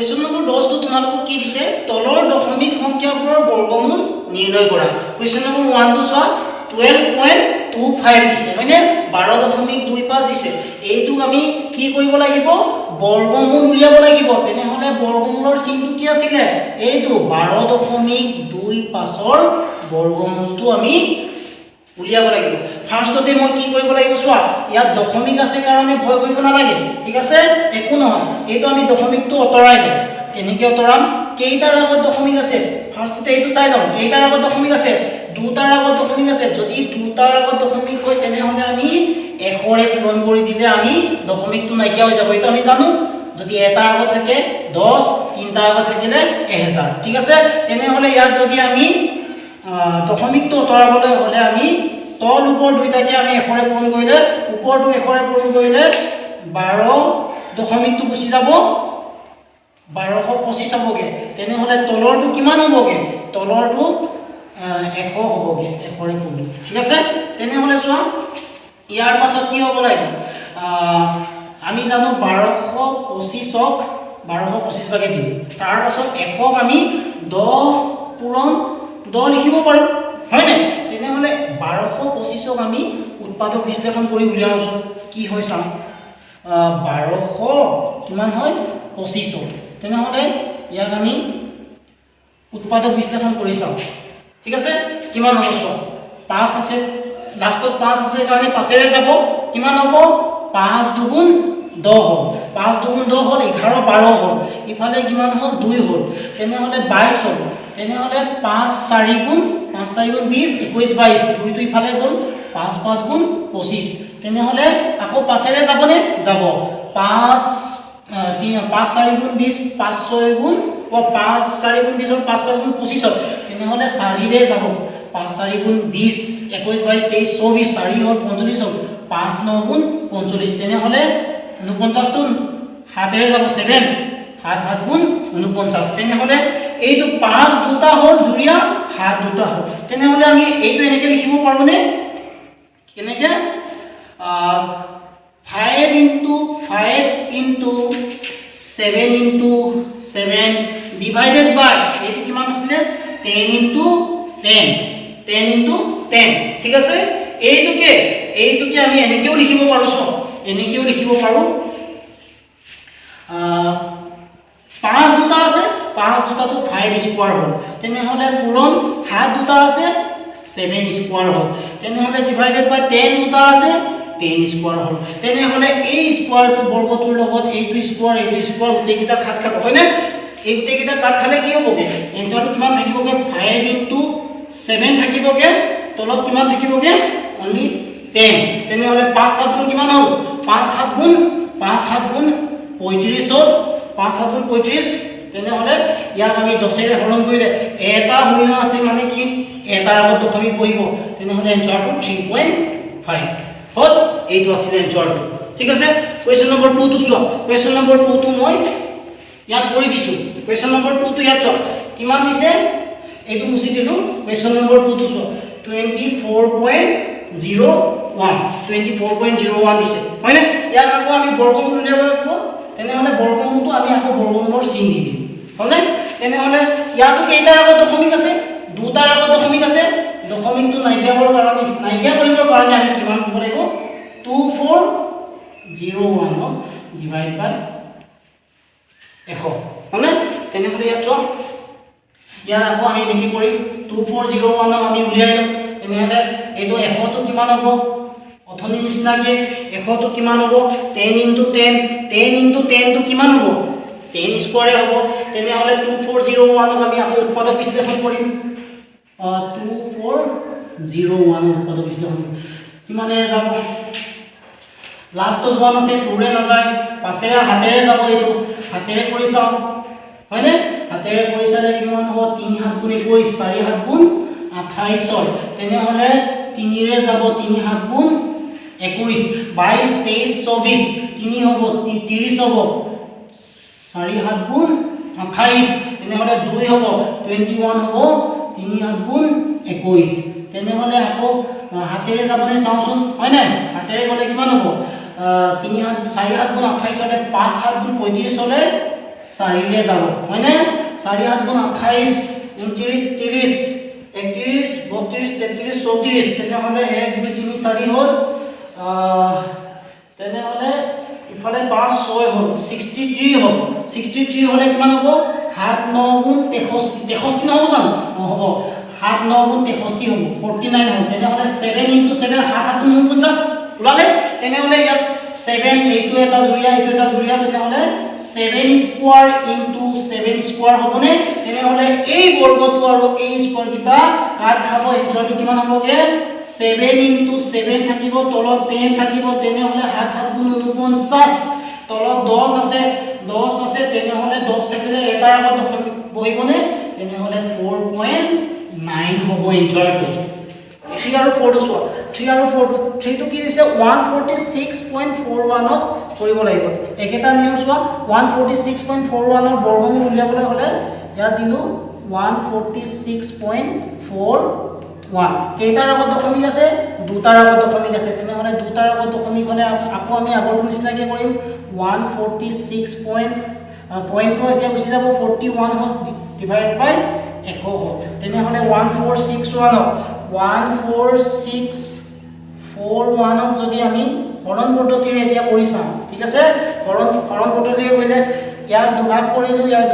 question number 10 টো তোমালোকক কি দিছে তলৰ দশমিক সংখ্যাবোৰৰ বৰ্গমূল নিৰ্ণয় কৰা কোৱেশ্চন নম্বৰ 1 টো চোৱা 12.25 দিছে হয়নে 12.25 দিছে এইটো আমি কি কৰিব লাগিব বৰ্গমূল উলিয়াব লাগিব তেনেহলে বৰ্গমূলৰ চিহ্নটো কি আছিল এইটো 12.25 ৰ বৰ্গমূলটো আমি উলিয়াব লাগিব ফাৰ্ষ্টতে মই কি কৰিব লাগিব চোৱা ইয়াত দশমিক আছে কাৰণে ভয় কৰিব নালাগে ঠিক আছে একো নহয় এইটো আমি দশমিকটো অতৰাই লম কেনেকৈ অতৰাম কেইটাৰ আগত দশমিক আছে ফাৰ্ষ্টতে এইটো চাই লম কেইটাৰ আগত দশমিক আছে দুটাৰ আগত দশমিক আছে যদি দুটাৰ আগত দশমিক হয় তেনেহলে আমি এশৰে পূৰণ কৰি দিলে আমি দশমিকটো নাইকিয়া হৈ যাব এইটো আমি জানো যদি এটাৰ আগত থাকে 10 তিনটাৰ আগত থাকিলে 1000 ঠিক আছে তেনেহলে ইয়াত যদি আমি দশমিকটো অতৰাবলৈ হলে আমি তল ওপৰ দুইটাকে আমি এশৰে পূৰণ কৰিলে ওপৰটো এশৰে পূৰণ কৰিলে 12 দশমিকটো গুচি যাব 1225 হ'বগে তেনেহলে তলৰটো কিমান হ'বগে তলৰটো 100 হ'বগে এশৰে পূৰণ ঠিক আছে তেনেহলে চোৱা ইয়াৰ পাছত কি হ'ব লাগিব আমি জানো 1225ক 1225 ভাগে দিম তাৰ পাছত 100ক আমি 10 পূৰণ 10 লিখিব পাৰো হয় না তেনেহলে 1225ক আমি উৎপাদক বিশ্লেষণ কৰি উলিয়াওছো কি হয় চাম 1200 কিমান হয় 25 তেনেহলে ইয়াক আমি উৎপাদক বিশ্লেষণ কৰি চাও ঠিক আছে কিমান হ'ব চোৱা 5 আছে লাষ্টত 5 আছে কাৰণে 5 ৰে যাব কিমান হ'ব 5 দুগুণ 10 হ'ল 5 দুগুণ 10 হ'ল 11 12 হ'ল ইফালে কিমান হ'ল 2 হ'ল তেনেহলে 22 হ'ল তেনেহলে 5 4 গুণ 5 4 গুণ 20 21 22 দুইটো ইফালে গ'ল 5 5 গুণ 25 তেনেহলে আকৌ 5 ৰে যাবনে যাব 5 5 4 গুণ 20 5 6 গুণ 5 4 গুণ 20 5 5 গুণ 25 তেনেহলে 4 ৰে যাব 5 4 গুণ 20 21 22 23 24 4 হ'ল 45 হ'ল 5 9 গুণ 45 তেনেহলে 49 টো 7 ৰে যাব 7 7 7 গুণ 49 তেনেহলে এইটো 5 দুটা হ'ল জুৰিয়া 7 দুটা হ'ল তেনেহলে আমি এইটো এনেকৈ লিখিব পাৰোনে কেনেকৈ 5 into 5 into 7 into 7 divided by এইটো কিমান আছিল 10 into 10 10 into 10 ঠিক আছে এইটোকে আমি এনেকেও লিখিব পাৰো সো এনেকেও লিখিব পাৰো 5 দুটা আছে 5 দুটাটো 5 স্কয়াৰ হ'ল তেনেহলে পূৰণ 7 দুটা আছে 7 স্কয়াৰ হ'ল তেনেহলে ডিভাইডেড বাই 10 দুটা আছে 10 স্কয়াৰ হ'ল তেনেহলে এই স্কয়াৰটো বৰ্গটোৰ লগত এইটো স্কয়াৰ গোটেইকেইটা কাট খাব হয়নে এই গোটেইকেইটা কাট খালে কি হ'বগে এনসাৰটো কিমান থাকিবগে 5 into 7 থাকিবগে তলত কিমান থাকিবগে অনলি 10 তেনেহলে 5 7 গুণ কিমান হ'ল 5 7 গুণ 35 হ'ল 5 7 গুণ 35 তেনেহলে ইয়াক আমি 10 ৰে হৰণ কৰিলে এটা শূন্য আছে মানে কি এটাৰ আগত দশমিক বহিব তেনেহলে এনসাৰটো 3.5 হল এইটো আছিল এনসাৰটো ঠিক আছে কোৱেশ্চন নম্বৰ 2 টো চোৱা কোৱেশ্চন নম্বৰ 2 টো মই ইয়াত কৰি দিছো কোৱেশ্চন নম্বৰ 2 টো ইয়াত চোৱা কিমান দিছে এইটো মুছি দিলো কোৱেশ্চন নম্বৰ 2 টো চোৱা 24.01 দিছে হয়নে ইয়াক আকৌ আমি বৰ্গমূল উলিয়াব লাগিব তেনেহলে বৰ্গমূলটো আমি আকৌ বৰ্গমূলৰ চিন দি দিম হয়নে তেনেহলে ইয়াতো কেইটাৰ আগত দশমিক আছে দুটাৰ আগত দশমিক আছে দশমিকটো নাইকিয়া কৰিবৰ কাৰণে আমি কিমান দিব লাগিব 2401 ডিভাইড বাই 100 হয়নে তেনেহলে ইয়াত চোৱা ইয়াত আকৌ আমি কি কৰিম 2401 আমি উলিয়াই লম তেনেহলে এইটো 100 টো কিমান হ'ব অথনি নিচিনাকে 100 টো কিমান হ'ব 10 into 10 টো কিমান হ'ব 10 স্কয়াৰে হ'ব তেনেহলে 2401 ক আমি আকৌ উৎপাদক বিশ্লেষণ কৰিম 2401 উৎপাদক বিশ্লেষণ কিমানেৰে যাব লাষ্টত 1 আছে 2 ৰে নাযায় 5 ৰে হাতেৰে যাব এইটো হাতেৰে কৰি চাও হয়নে হাতেৰে কৰি চালে কিমান হ'ব 3 7 গুণ 21 4 7 গুণ 28 তেনেহলে 3 ৰে যাব 3 7 গুণ 21 22 23 24 3 হ'ব 30 হ'ব 4 7 গুণ 28 তেনেহলে 2 হ'ব 21 হ'ব 3 7 গুণ 21 তেনেহলে আকৌ হাতেৰে যাবনে চাওচোন হয় না হাতেৰে গলে কিমান হ'ব 3 7 4 7 গুণ 28 হলে 5 7 গুণ 35 হলে 4 ৰে যাব হয়নে 4 7 গুণ 28 29 30 31 32 33 34 তেনেহলে 1 2 3 4 হল তেনেহলে ইফালে 5 6 হল 63 হল 63 হলে কিমান হ'ব 7 9 গুণ 63 নহব জানো হ'ব 7 9 গুণ 63 হ'ব 49 হ'ব তেনেহলে 7 * 7 7 7 49 ওলালে তেনেহলে ইয়াত 7 এইটো এটা জুৰিয়া তেনেহলে 7 স্কয়াৰ * 7 স্কয়াৰ হ'বনে তেনেহলে এই বৰ্গটো আৰু এই স্কয়াৰ কিটা কাট খাব এনসাৰটো কিমান হ'বগে 7 * 7 থাকিব তলত 10 থাকিব তেনেহলে 7 7 গুণ 49 তলত 10 আছে তেনেহলে 10 থাকিলে এটাৰ আগত দশমিক বহিবনে তেনেহলে 4.9 হ'ব এনসাৰটো 3 আৰু 4 টো চোৱা 3 আৰু 4 টো 3 টো কি দিছে 146.41 ক কৰিব লাগিব একেটা নিয়ম চোৱা 146.41 ৰ বৰ্গমূল উলিয়াবলৈ হলে ইয়াত দিলো 146.41 কেইটাৰ আগত দশমিক আছে দুটাৰ আগত দশমিক আছে তেনেহলে দুটাৰ আগত দশমিক হলে আকৌ আমি আগৰটো নিচিনাকৈ কৰিম 146 পইণ্টটো এতিয়া গুচি যাব 41 হল ডিভাইড বাই 100 হল তেনেহলে 14641 ক যদি আমি হৰণ পদ্ধতিৰে এতিয়া কৰি চাম ঠিক আছে হৰণ পদ্ধতিৰে কৰিলে ইয়াত দুভাগ কৰিলো ইয়াত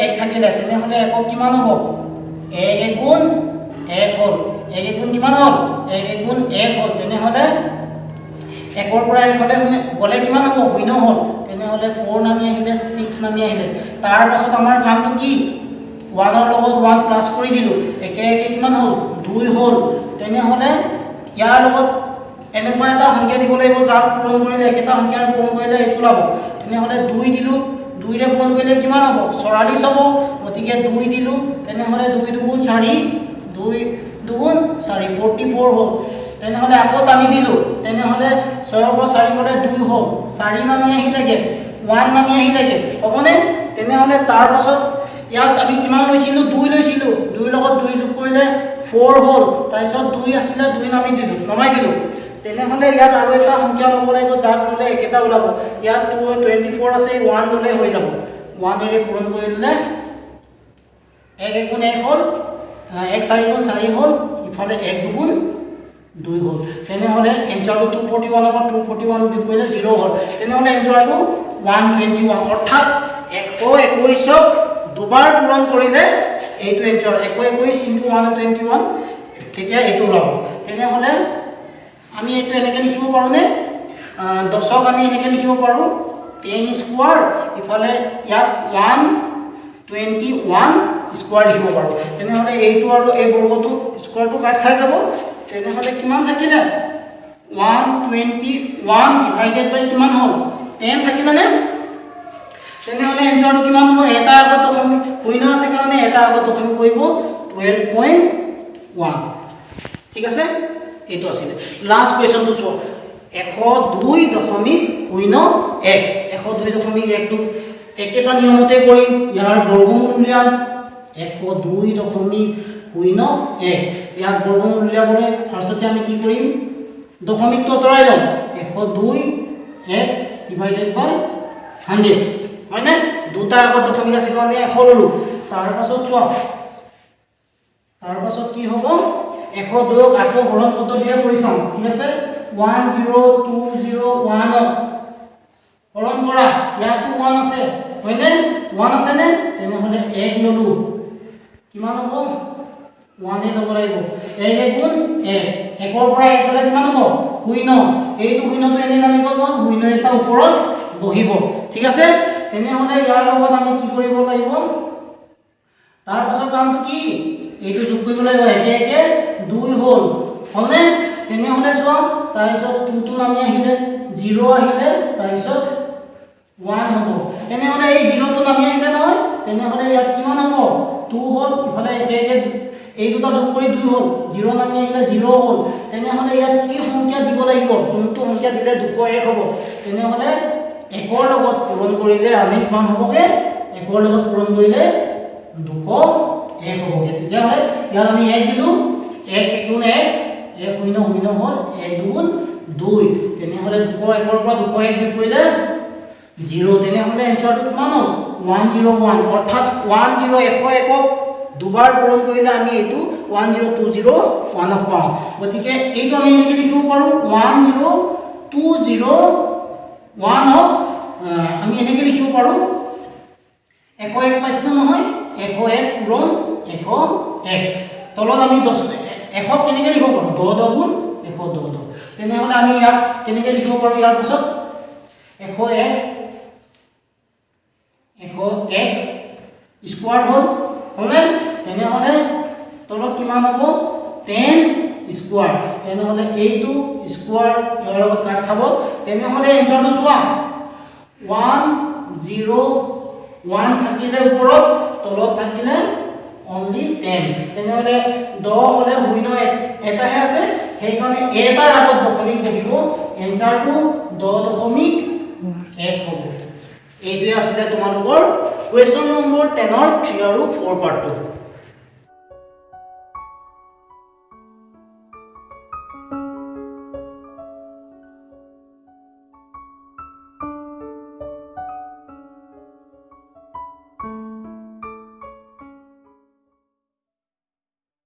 1 থাকিলে তেনেহলে 1 কিমান হ'ব 1 গুণ 1 হল 1 গুণ কিমান হল 1 গুণ 1 হল তেনেহলে 1 ৰ পৰা 1 হলে গলে কিমান হ'ব 0 হল তেনেহলে 4 নামি আহিলে 6 নামি আহিলে তাৰ পাছত আমাৰ কামটো কি 1 ৰ লগত 1 প্লাস কৰি দিলো একে কিমান হল 2 হল তেনেহলে ইয়াৰ লগত এনেকুৱা এটা সংখ্যা দিব লাগিব যাক পূৰণ কৰিলে একেটা সংখ্যাৰ পূৰণ কৰিলে এইটো ওলাব তেনেহলে 2 দিলো 2 ৰে পূৰণ কৰিলে কিমান হ'ব 44 হ'ব গতিকে 2 দিলো তেনেহলে 2 দুগুণ 4 2 দুগুণ 4 44 হ'ল তেনেহলে আকৌ টানি দিলো তেনেহলে 6 ৰ পৰা 4 গলে 2 হ'ল 4 নামি আহিলেগে 1 নামি আহিলেগে হ'বনে তেনেহলে তাৰ পাছত ইয়াত আমি কিমান লৈছিলো 2 লৈছিলো 2 লগত 2 যোগ কৰিলে 4 হ'ল তাৰপিছত 2 আছিল 2 নামি দিলো নমাই দিলো তেনেহলে ইয়াত আৰু এটা সংখ্যা লব লাগিব যাক ললে একেটা ওলাব ইয়াত 24 আছে 1 ললে হৈ যাব 1 ৰে পূৰণ কৰিলে 1 গুণ 1 হ'ল 1 4 গুণ 4 হ'ল ইফালে 1 দুগুণ 2 হ'ল তেনেহলে এনসাৰটো 241 ৰ 241 বিয়োগ কৰিলে 0 হ'ল তেনেহলে এনসাৰটো 121 অৰ্থাৎ 121 ক দুবাৰ পূৰণ কৰিলে এইটো এনসাৰ 121 * 121 তেতিয়া এইটো ওলাব তেনেহলে আমি এইটো এনেকৈ লিখিব পাৰো নে 10 ক আমি এনেকৈ লিখিব পাৰো 10 স্কয়াৰ ইফালে ইয়াত 121 স্কয়াৰ লিখিব পাৰো তেনেহলে এইটো আৰু এই বৰ্গটো স্কয়াৰটো কাট খাই যাব তেনেহলে কিমান থাকিলে 121 ডিভাইডেড বাই কিমান হ'ল 10 থাকিলেনে তেনেহলে এনসাৰটো কিমান হ'ব এটা আগত দশমিক শূন্য আছে কাৰণে এটা আগত দশমিক কৰিব 12.1 ঠিক আছে এইটো আছিল লাষ্ট কোৱেশ্চনটো চোৱা 102.01 টো একেটা নিয়মতে কৰিম ইয়াৰ বৰ্গমূল উলিয়াম 102.01 ইয়াৰ বৰ্গমূল উলিয়াবলৈ ফাৰ্ষ্টতে আমি কি কৰিম দশমিকটো আঁতৰাই লম 102.1 ডিভাইডেড বাই 100 হয়নে দুটাৰ আগত দশমিক আছে কাৰণে 100 ললো তাৰ পাছত চোৱা তাৰ পাছত কি হ'ব 102 ক আকৌ হৰণ পদ্ধতিৰে কৰি চাম ঠিক আছে 10201 হৰণ কৰা ইয়াতো 1 আছে হয়নে 1 আছে নে তেনেহলে 1 ললো কিমান হ'ব 1 এ লব লাগিব 1 গুণ 1 1 ৰ পৰা 1 গলে কিমান হ'ব 0 এইটো 0 টো এনে নামি গল 0 এটা ওপৰত বহিব ঠিক আছে তেনেহলে ইয়াৰ লগত আমি কি কৰিব লাগিব তাৰ পাছত কামটো কি এইটো যোগ কৰিব লাগিব একে 2 হ'ল হলনে তেনেহলে চোৱা তাৰপিছত 2 টো নামি আহিলে 0 আহিলে তাৰপিছত 1 হ'ব তেনেহলে এই 0 টো নামি আহিলে নহয় তেনেহলে ইয়াত কিমান হ'ব 2 হ'ল ইফালে একে এই দুটা যোগ কৰি 2 হ'ল 0 নামি আহিলে 0 হ'ল তেনেহলে ইয়াত কি সংখ্যা দিব লাগিব যোনটো সংখ্যা দিলে 201 হ'ব তেনেহলে 1 ৰ লগত পূৰণ কৰিলে আমি কিমান হ'বগে 1 ৰ লগত পূৰণ কৰিলে 201 হ'বগে তেতিয়াহলে ইয়াত আমি 1 দিলো 1 গুণ 1 1 0 0 হ'ল 1 দুগুণ 2 তেনেহলে 201 ৰ পৰা 201 বিয়োগ কৰিলে 0 তেনেহ'লে এনচাৰটো কিমান হ'ল 101 অৰ্থাৎ 10 101ক দুবাৰ পূৰণ কৰিলে আমি এইটো 10201 পাওঁ গতিকে এইটো আমি এনেকৈ লিখিব পাৰোঁ 10201 আমি এনেকৈ লিখিব পাৰোঁ 101 পাইছিলোঁ নহয় 101 পূৰণ 101 তলত আমি 10 100 কেনেকৈ লিখিব পাৰোঁ 10 10 গুণ 110 তেনেহ'লে আমি ইয়াত কেনেকৈ লিখিব পাৰোঁ ইয়াৰ পাছত 101 স্কোৱাৰ হ'ল হয়নে তেনেহ'লে তলত কিমান হ'ব 10 স্কোৱাৰ তেনেহ'লে এইটো স্কোৱাৰ ইয়াৰ লগত কাট খাব তেনেহ'লে এনচাৰটো চোৱা 101 থাকিলে ওপৰত তলত থাকিলে অনলি 10 তেনেহ'লে 10 হ'লে শূন্য এটাহে আছে সেইকাৰণে এটাৰ আগত দশমিক বহিব এনচাৰটো 10.1 হ'ব এইটোৱে আছিলে তোমালোকৰ কুৱেশ্যন নম্বৰ 10ৰ 3 আৰু 4 পাৰ্টটো